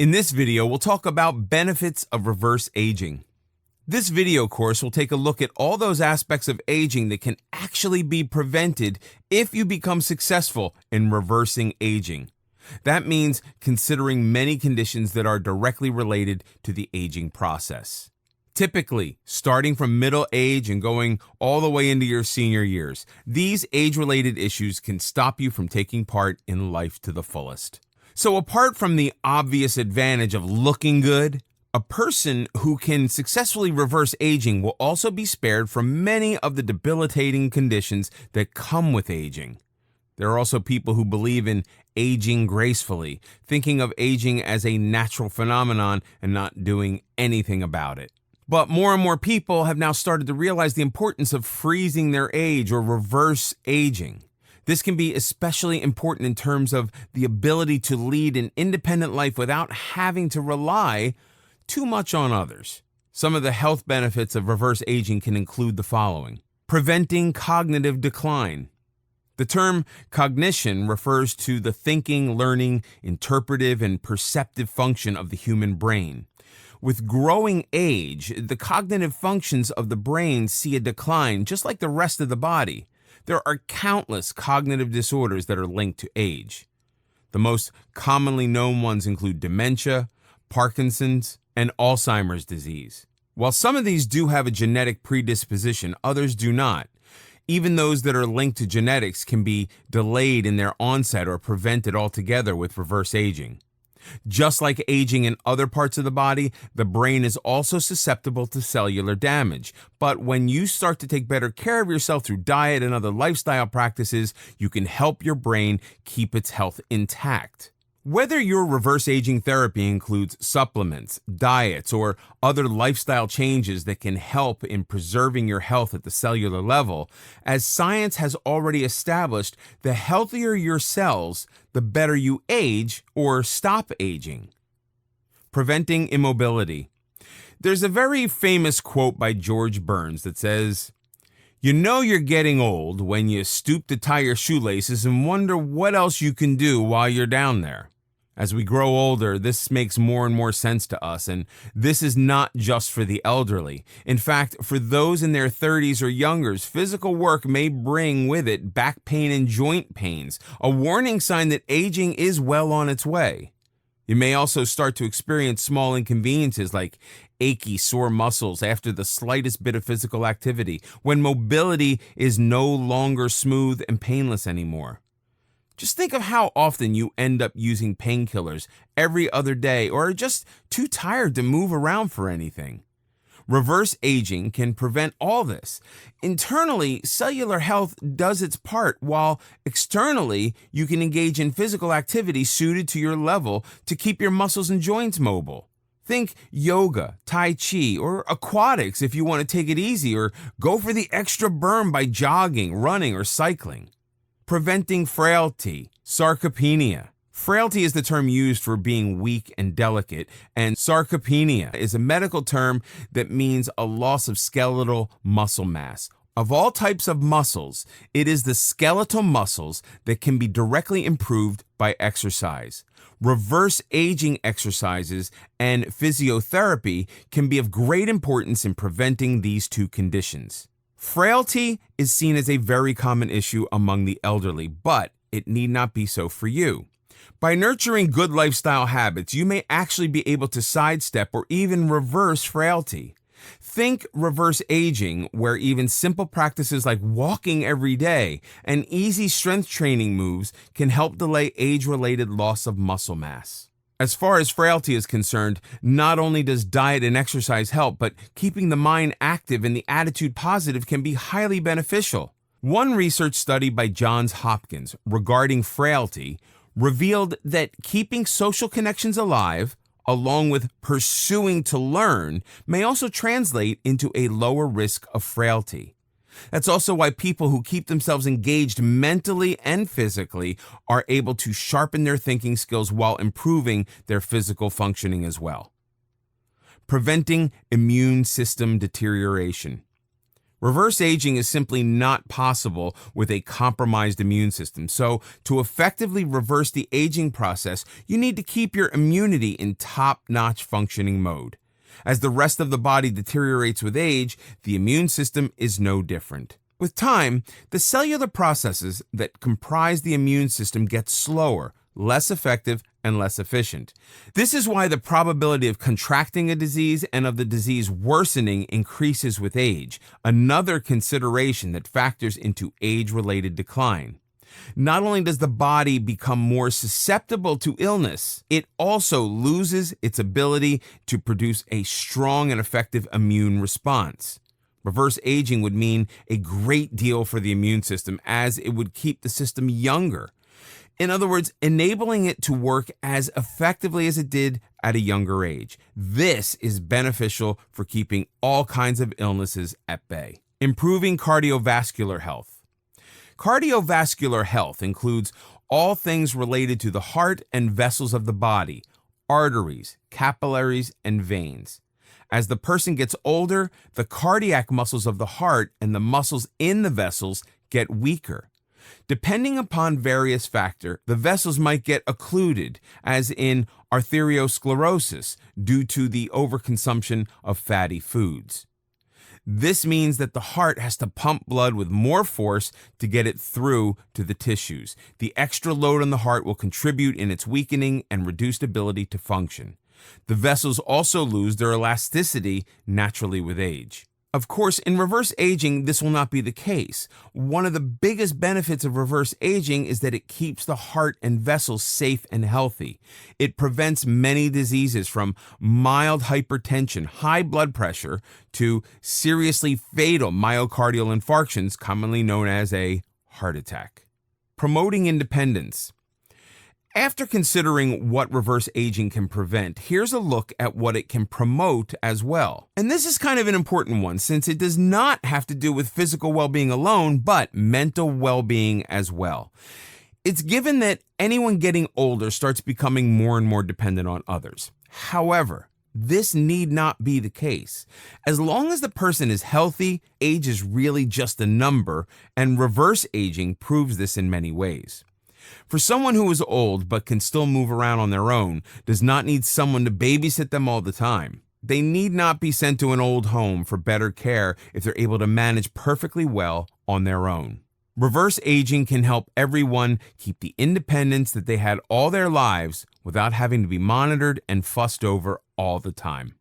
In this video, we'll talk about benefits of reverse aging. This video course will take a look at all those aspects of aging that can actually be prevented if you become successful in reversing aging. That means considering many conditions that are directly related to the aging process. Typically, starting from middle age and going all the way into your senior years, these age-related issues can stop you from taking part in life to the fullest. So apart from the obvious advantage of looking good, a person who can successfully reverse aging will also be spared from many of the debilitating conditions that come with aging. There are also people who believe in aging gracefully, thinking of aging as a natural phenomenon and not doing anything about it. But more and more people have now started to realize the importance of freezing their age or reverse aging. This can be especially important in terms of the ability to lead an independent life without having to rely too much on others. Some of the health benefits of reverse aging can include the following: preventing cognitive decline. The term cognition refers to the thinking, learning, interpretive, and perceptive function of the human brain. With growing age, the cognitive functions of the brain see a decline just like the rest of the body. There are countless cognitive disorders that are linked to age. The most commonly known ones include dementia, Parkinson's, and Alzheimer's disease. While some of these do have a genetic predisposition, others do not. Even those that are linked to genetics can be delayed in their onset or prevented altogether with reverse aging. Just like aging in other parts of the body, the brain is also susceptible to cellular damage. But when you start to take better care of yourself through diet and other lifestyle practices, you can help your brain keep its health intact. Whether your reverse aging therapy includes supplements, diets, or other lifestyle changes that can help in preserving your health at the cellular level, as science has already established, the healthier your cells, the better you age or stop aging. Preventing immobility. There's a very famous quote by George Burns that says, "You know you're getting old when you stoop to tie your shoelaces and wonder what else you can do while you're down there." As we grow older, this makes more and more sense to us, and this is not just for the elderly. In fact, for those in their 30s or younger, physical work may bring with it back pain and joint pains, a warning sign that aging is well on its way. You may also start to experience small inconveniences like achy, sore muscles after the slightest bit of physical activity, when mobility is no longer smooth and painless anymore. Just think of how often you end up using painkillers every other day or are just too tired to move around for anything. Reverse aging can prevent all this. Internally, cellular health does its part, while externally, you can engage in physical activity suited to your level to keep your muscles and joints mobile. Think yoga, tai chi, or aquatics if you want to take it easy, or go for the extra burn by jogging, running, or cycling. Preventing frailty, sarcopenia. Frailty is the term used for being weak and delicate, and sarcopenia is a medical term that means a loss of skeletal muscle mass. Of all types of muscles, it is the skeletal muscles that can be directly improved by exercise. Reverse aging exercises and physiotherapy can be of great importance in preventing these two conditions. Frailty is seen as a very common issue among the elderly, but it need not be so for you. By nurturing good lifestyle habits, you may actually be able to sidestep or even reverse frailty. Think reverse aging, where even simple practices like walking every day and easy strength training moves can help delay age-related loss of muscle mass. As far as frailty is concerned, not only does diet and exercise help, but keeping the mind active and the attitude positive can be highly beneficial. One research study by Johns Hopkins regarding frailty revealed that keeping social connections alive, along with pursuing to learn, may also translate into a lower risk of frailty. That's also why people who keep themselves engaged mentally and physically are able to sharpen their thinking skills while improving their physical functioning as well. Preventing immune system deterioration. Reverse aging is simply not possible with a compromised immune system. So, to effectively reverse the aging process, you need to keep your immunity in top-notch functioning mode. As the rest of the body deteriorates with age, the immune system is no different. With time, the cellular processes that comprise the immune system get slower, less effective, and less efficient. This is why the probability of contracting a disease and of the disease worsening increases with age, another consideration that factors into age-related decline. Not only does the body become more susceptible to illness, it also loses its ability to produce a strong and effective immune response. Reverse aging would mean a great deal for the immune system, as it would keep the system younger. In other words, enabling it to work as effectively as it did at a younger age. This is beneficial for keeping all kinds of illnesses at bay. Improving cardiovascular health. Cardiovascular health includes all things related to the heart and vessels of the body, arteries, capillaries, and veins. As the person gets older, the cardiac muscles of the heart and the muscles in the vessels get weaker. Depending upon various factors, the vessels might get occluded, as in arteriosclerosis, due to the overconsumption of fatty foods. This means that the heart has to pump blood with more force to get it through to the tissues. The extra load on the heart will contribute in its weakening and reduced ability to function. The vessels also lose their elasticity naturally with age. Of course, in reverse aging, this will not be the case. One of the biggest benefits of reverse aging is that it keeps the heart and vessels safe and healthy. It prevents many diseases, from mild hypertension, high blood pressure, to seriously fatal myocardial infarctions, commonly known as a heart attack. Promoting independence. After considering what reverse aging can prevent, here's a look at what it can promote as well. And this is kind of an important one, since it does not have to do with physical well-being alone, but mental well-being as well. It's given that anyone getting older starts becoming more and more dependent on others. However, this need not be the case. As long as the person is healthy, age is really just a number, and reverse aging proves this in many ways. For someone who is old but can still move around on their own, does not need someone to babysit them all the time. They need not be sent to an old home for better care if they're able to manage perfectly well on their own. Reverse aging can help everyone keep the independence that they had all their lives without having to be monitored and fussed over all the time.